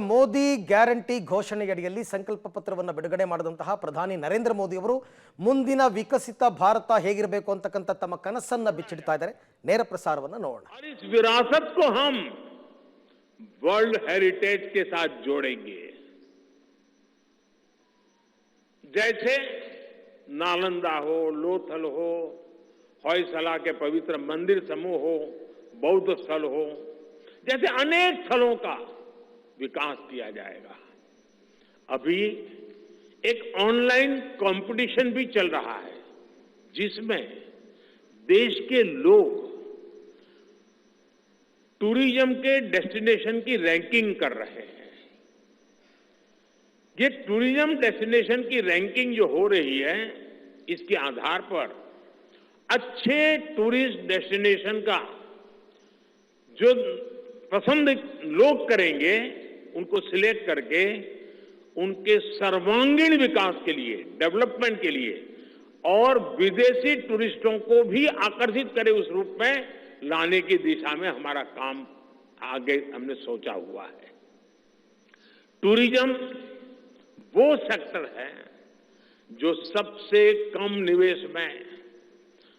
Modi guarantee ಘೋಷಣೆಯಡಿಯಲ್ಲಿ ಸಂಕಲ್ಪ ಪತ್ರವನ್ನು ಬಿಡುಗಡೆ ಮಾಡಿದಂತಹ ಪ್ರಧಾನಿ ನರೇಂದ್ರ ಮೋದಿ ಅವರು ಮುಂದಿನ ವಿಕಸಿತ ಭಾರತ ಹೇಗಿರಬೇಕು ಅಂತಕ್ಕಂತ ತಮ್ಮ ಕನಸನ್ನ ಬಿಚ್ಚಿಡ್ತಾ ಇದ್ದಾರೆ. ನೇರ ಪ್ರಸಾರವನ್ನು ನೋಡೋಣ. इस विरासत को हम वर्ल्ड हेरिटेज के साथ जोड़ेंगे। जैसे नालंदा हो, लोथल हो, होयसला के पवित्र मंदिर समूह हो, बौद्ध स्थल हो, जैसे अनेक स्थलों का विकास किया जाएगा। अभी एक ऑनलाइन कंपटीशन भी चल रहा है जिसमें देश के लोग टूरिज्म के डेस्टिनेशन की रैंकिंग कर रहे हैं। ये टूरिज्म डेस्टिनेशन की रैंकिंग जो हो रही है, इसके आधार पर अच्छे टूरिस्ट डेस्टिनेशन का जो पसंद लोग करेंगे, उनको सिलेक्ट करके उनके सर्वांगीण विकास के लिए, डेवलपमेंट के लिए और विदेशी टूरिस्टों को भी आकर्षित करे उस रूप में लाने की दिशा में हमारा काम आगे हमने सोचा हुआ है। टूरिज्म वो सेक्टर है जो सबसे कम निवेश में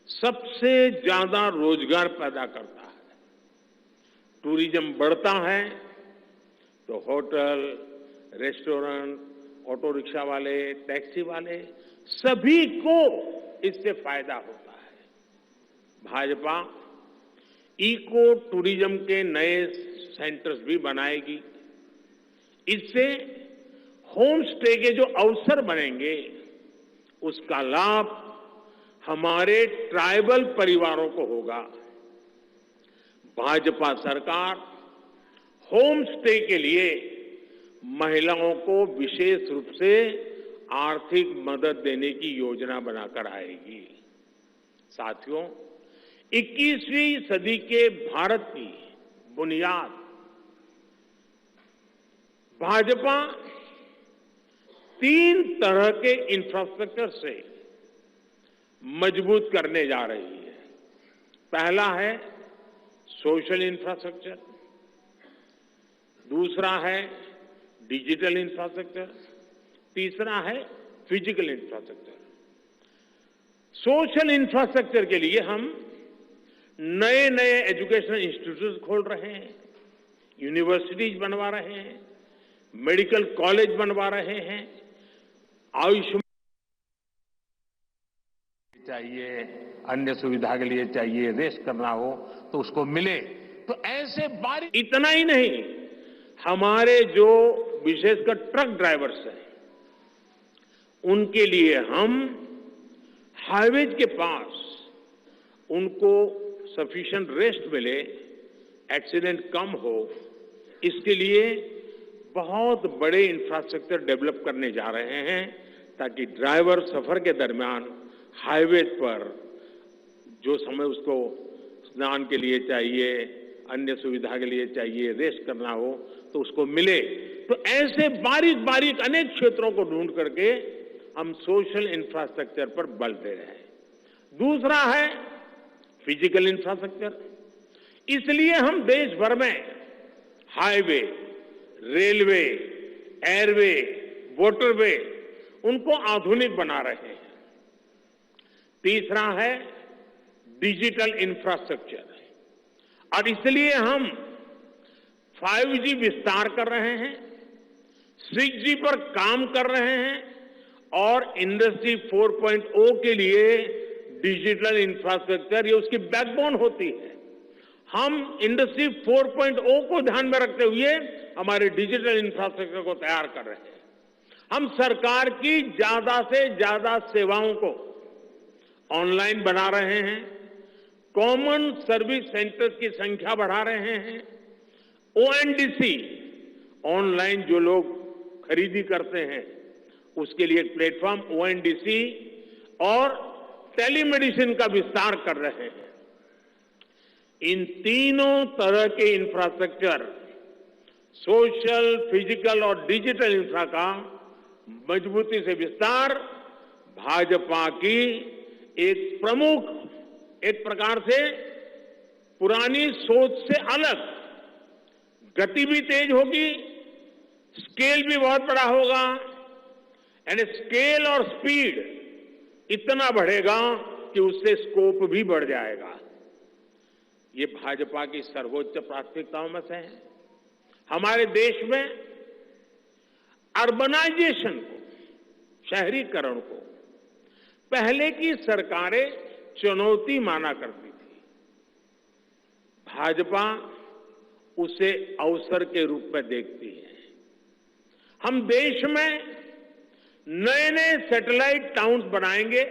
सबसे ज्यादा रोजगार पैदा करता है। टूरिज्म बढ़ता है तो होटल, रेस्टोरेंट, ऑटो रिक्शा वाले, टैक्सी वाले सभी को इससे फायदा होता है। भाजपा इको टूरिज्म के नए सेंटर्स भी बनाएगी। इससे होम स्टे के जो अवसर बनेंगे, उसका लाभ हमारे ट्राइबल परिवारों को होगा। भाजपा सरकार होम स्टे के लिए महिलाओं को विशेष रूप से आर्थिक मदद देने की योजना बनाकर आएगी। साथियों, 21वीं सदी के भारत की बुनियाद भाजपा 3 तरह के इंफ्रास्ट्रक्चर से मजबूत करने जा रही है। पहला है सोशल इंफ्रास्ट्रक्चर, दूसरा है डिजिटल इंफ्रास्ट्रक्चर, तीसरा है फिजिकल इंफ्रास्ट्रक्चर। सोशल इंफ्रास्ट्रक्चर के लिए हम नए नए एजुकेशनल इंस्टीट्यूट खोल रहे हैं, यूनिवर्सिटीज बनवा रहे हैं, मेडिकल कॉलेज बनवा रहे हैं, आयुष्मान चाहिए, अन्य सुविधा के लिए चाहिए, रेस्ट करना हो तो उसको मिले। तो ऐसे बारी इतना ही नहीं, हमारे जो विशेषकर ट्रक ड्राइवर्स हैं, उनके लिए हम हाईवेज के पास उनको सफिशिएंट रेस्ट मिले, एक्सीडेंट कम हो, इसके लिए बहुत बड़े इंफ्रास्ट्रक्चर डेवलप करने जा रहे हैं ताकि ड्राइवर सफर के दरमियान हाईवे पर जो समय उसको स्नान के लिए चाहिए, अन्य सुविधा के लिए चाहिए, रेस्ट करना हो तो उसको मिले। तो ऐसे बारीक बारीक अनेक क्षेत्रों को ढूंढ करके हम सोशल इंफ्रास्ट्रक्चर पर बल दे रहे हैं। दूसरा है फिजिकल इंफ्रास्ट्रक्चर। इसलिए हम देश भर में हाईवे, रेलवे, एयरवे, वाटरवे उनको आधुनिक बना रहे हैं। तीसरा है डिजिटल इंफ्रास्ट्रक्चर, और इसलिए हम 5G विस्तार कर रहे हैं, 6G पर काम कर रहे हैं और इंडस्ट्री 4.0 के लिए डिजिटल इंफ्रास्ट्रक्चर ये उसकी बैकबोन होती है। हम इंडस्ट्री 4.0 को ध्यान में रखते हुए हमारे डिजिटल इंफ्रास्ट्रक्चर को तैयार कर रहे हैं। हम सरकार की ज्यादा से ज्यादा सेवाओं को ऑनलाइन बना रहे हैं, कॉमन सर्विस सेंटर्स की संख्या बढ़ा रहे हैं, ONDC ऑनलाइन जो लोग खरीदी करते हैं उसके लिए एक प्लेटफॉर्म ONDC और टेलीमेडिसिन का विस्तार कर रहे हैं। इन तीनों तरह के इंफ्रास्ट्रक्चर, सोशल, फिजिकल और डिजिटल इंफ्रा का मजबूती से विस्तार भाजपा की एक प्रमुख, एक प्रकार से पुरानी सोच से अलग गति भी तेज होगी, स्केल भी बहुत बड़ा होगा, यानी स्केल और स्पीड इतना बढ़ेगा कि उससे स्कोप भी बढ़ जाएगा। ये भाजपा की सर्वोच्च प्राथमिकताओं में से है। हमारे देश में अर्बनाइजेशन को, शहरीकरण को पहले की सरकारें चुनौती माना करती थी। भाजपा उसे अवसर के रूप में देखती है। हम देश में नए नए सैटेलाइट टाउन्स बनाएंगे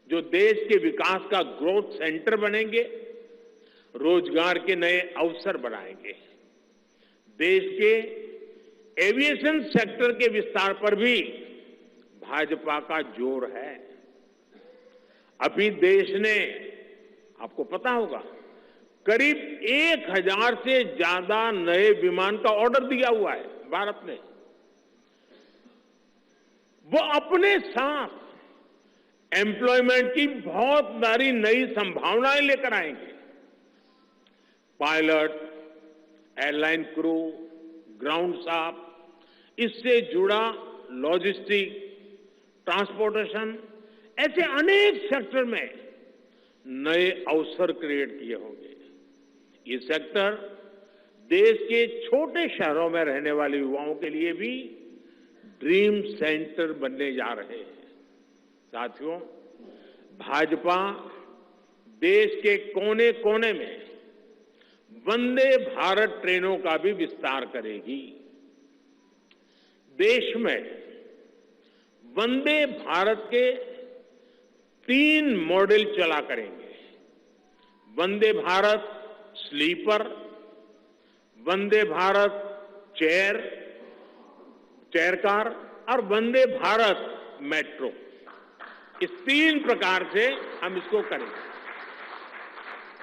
जो देश के विकास का ग्रोथ सेंटर बनेंगे, रोजगार के नए अवसर बनाएंगे। देश के एविएशन सेक्टर के विस्तार पर भी भाजपा का जोर है। अभी देश ने, आपको पता होगा, करीब 1000 से ज्यादा नए विमान का ऑर्डर दिया हुआ है भारत ने। वो अपने साथ एम्प्लॉयमेंट की बहुत सारी नई संभावनाएं लेकर आएंगे। Pilot, airline crew, ground staff, इससे जुड़ा लॉजिस्टिक, ट्रांसपोर्टेशन, ऐसे अनेक सेक्टर में नए अवसर क्रिएट किए होंगे। ये सेक्टर देश के छोटे शहरों में रहने वाले युवाओं के लिए भी ड्रीम सेंटर बनने जा रहे हैं। साथियों, भाजपा देश के कोने कोने में वंदे भारत ट्रेनों का भी विस्तार करेगी। देश में वंदे भारत के 3 मॉडल चला करेंगे। Vande Bharat sleeper, Vande Bharat chair car और वंदे भारत मेट्रो। इस 3 प्रकार से हम इसको करेंगे।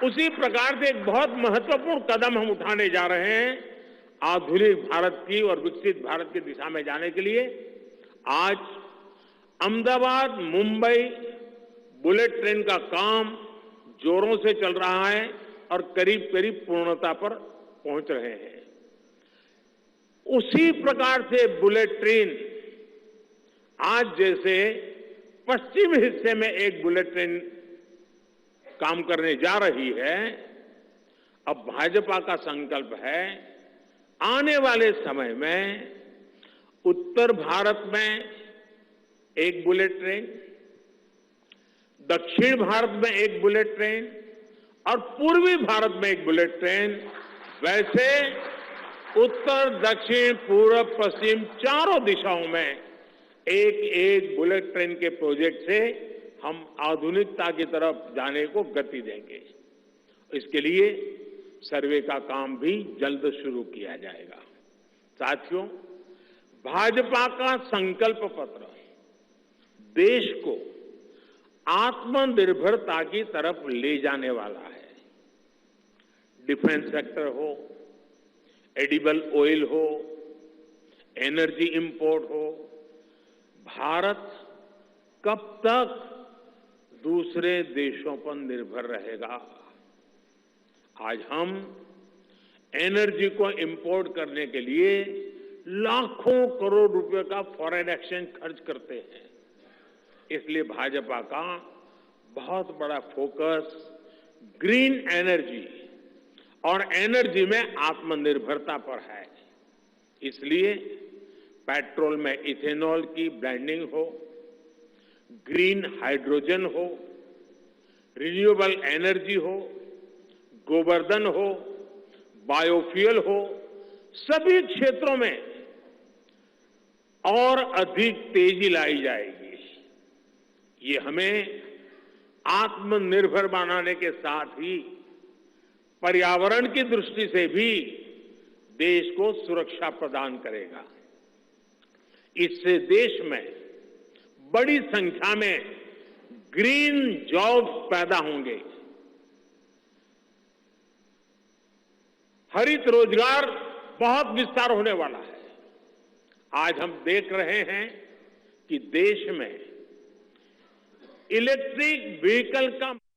उसी प्रकार से एक बहुत महत्वपूर्ण कदम हम उठाने जा रहे हैं आधुनिक भारत की और विकसित भारत की दिशा में जाने के लिए। आज अहमदाबाद मुंबई बुलेट ट्रेन का काम जोरों से चल रहा है और करीब करीब पूर्णता पर पहुंच रहे हैं। उसी प्रकार से बुलेट ट्रेन, आज जैसे पश्चिम हिस्से में एक बुलेट ट्रेन काम करने जा रही है, अब भाजपा का संकल्प है आने वाले समय में उत्तर भारत में एक बुलेट ट्रेन, दक्षिण भारत में एक बुलेट ट्रेन और पूर्वी भारत में एक बुलेट ट्रेन, वैसे उत्तर, दक्षिण, पूर्व, पश्चिम चारों दिशाओं में एक एक बुलेट ट्रेन के प्रोजेक्ट से हम आधुनिकता की तरफ जाने को गति देंगे। इसके लिए सर्वे का काम भी जल्द शुरू किया जाएगा। साथियों, भाजपा का संकल्प पत्र देश को आत्मनिर्भरता की तरफ ले जाने वाला है। डिफेंस सेक्टर हो, एडिबल ऑयल हो, एनर्जी इंपोर्ट हो, भारत कब तक दूसरे देशों पर निर्भर रहेगा? आज हम एनर्जी को इंपोर्ट करने के लिए लाखों करोड़ रुपए का फॉरेन एक्सचेंज खर्च करते हैं। इसलिए भाजपा का बहुत बड़ा फोकस ग्रीन एनर्जी और एनर्जी में आत्मनिर्भरता पर है। इसलिए पेट्रोल में इथेनॉल की ब्लेंडिंग हो, ग्रीन हाइड्रोजन हो, रिन्यूएबल एनर्जी हो, गोवर्धन हो, बायोफ्यूल हो, सभी क्षेत्रों में और अधिक तेजी लाई जाएगी। ये हमें आत्मनिर्भर बनाने के साथ ही पर्यावरण की दृष्टि से भी देश को सुरक्षा प्रदान करेगा। इससे देश में बड़ी संख्या में ग्रीन जॉब्स पैदा होंगे, हरित रोजगार बहुत विस्तार होने वाला है। आज हम देख रहे हैं कि देश में इलेक्ट्रिक व्हीकल का